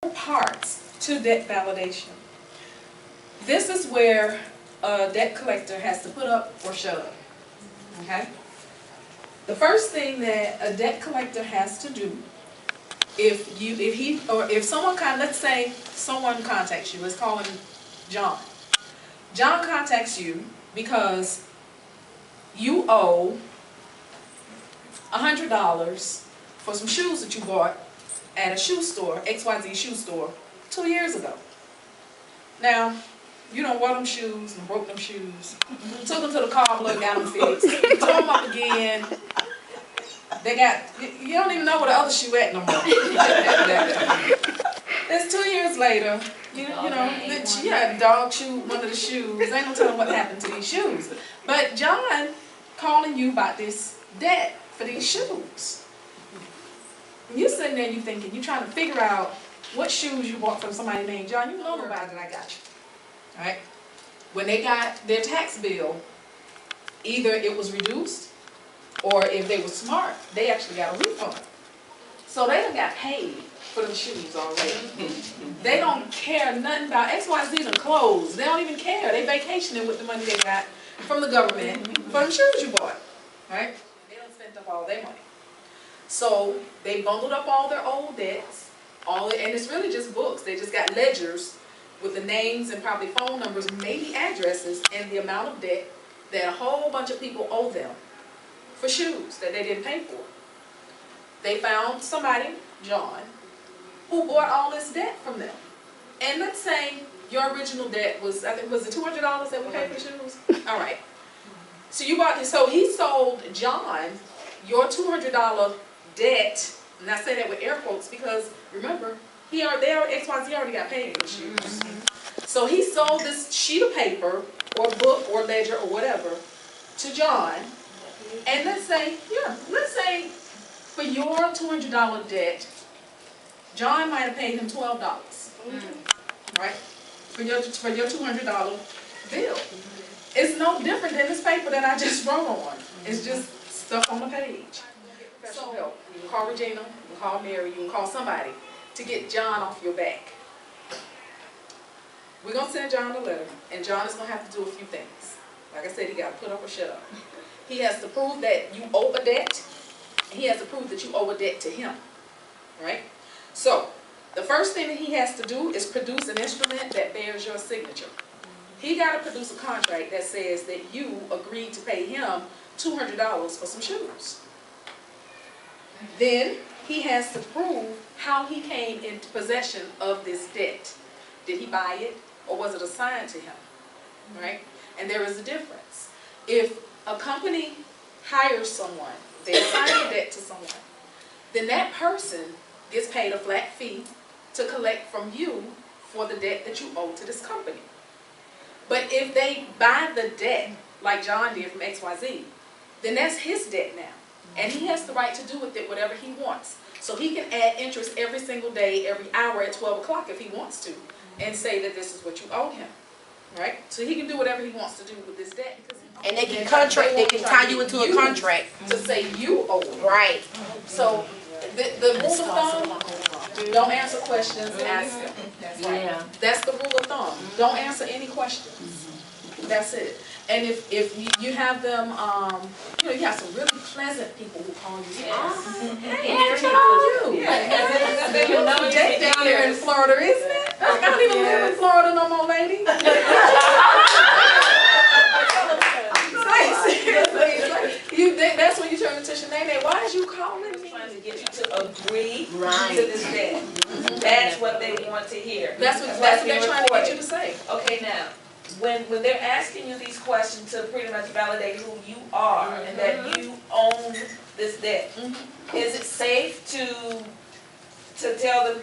parts to debt validation. This is where a debt collector has to put up or shut up. Okay? The first thing that a debt collector has to do, if someone let's say someone contacts you, let's call him John. John contacts you because you owe $100 for some shoes that you bought at a shoe store, XYZ shoe store, 2 years ago. Now, you don't wear them shoes and broke them shoes. Took them to the cobbler, got them fixed. Tore them up again. They got, you don't even know where the other shoe at no more. It's 2 years later, you had a dog shoe, one of the shoes. Ain't no telling what happened to these shoes. But John calling you about this debt for these shoes. And you're sitting there and you're thinking, you're trying to figure out what shoes you bought from somebody named John. You know nobody that I got you. Alright? When they got their tax bill, either it was reduced, or if they were smart, they actually got a refund. So they done got paid for them shoes already. They don't care nothing about XYZ and clothes. They don't even care. They vacationing with the money they got from the government for them shoes you bought. Right? They done spent up all their money. So they bundled up all their old debts, and it's really just books. They just got ledgers with the names and probably phone numbers, maybe addresses, and the amount of debt that a whole bunch of people owe them for shoes that they didn't pay for. They found somebody, John, who bought all this debt from them. And let's say your original debt was, I think, was it $200 that we paid for the shoes? All right. So you bought this. So he sold John your $200 debt, and I say that with air quotes because remember, XYZ already got paid for the shoes. So he sold this sheet of paper or book or ledger or whatever to John. And let's say for your $200 debt, John might have paid him $12. Right? For your $200 bill. It's no different than this paper that I just wrote on. It's just stuff on the page. So you can call Regina, you can call Mary, you can call somebody to get John off your back. We're going to send John a letter, and John is going to have to do a few things. Like I said, he got to put up or shut up. He has to prove that you owe a debt, and he has to prove that you owe a debt to him. Right? So, the first thing that he has to do is produce an instrument that bears your signature. He got to produce a contract that says that you agreed to pay him $200 for some shoes. Then he has to prove how he came into possession of this debt. Did he buy it, or was it assigned to him? Right? And there is a difference. If a company hires someone, they assign a debt to someone, then that person gets paid a flat fee to collect from you for the debt that you owe to this company. But if they buy the debt, like John did from XYZ, then that's his debt now. And he has the right to do with it whatever he wants. So he can add interest every single day, every hour at 12 o'clock if he wants to, and say that this is what you owe him. Right? So he can do whatever he wants to do with this debt. And they can tie you into a contract. To say you owe it. Right. So the rule of thumb, don't answer questions, ask them. That's right. Yeah. That's the rule of thumb. Don't answer any questions. That's it. And if you have them, you have some really pleasant people who call you. Yes. Jake down there in Florida, isn't it? I don't even live in Florida no more, lady. That's when you turn into Shanae. Why is you calling me? Trying to get you to agree to this debt. That's what they want to hear. That's what they're trying to get you to say. Okay, now, when they're asking you these questions to pretty much validate who you are and that you own this debt, is it safe to tell them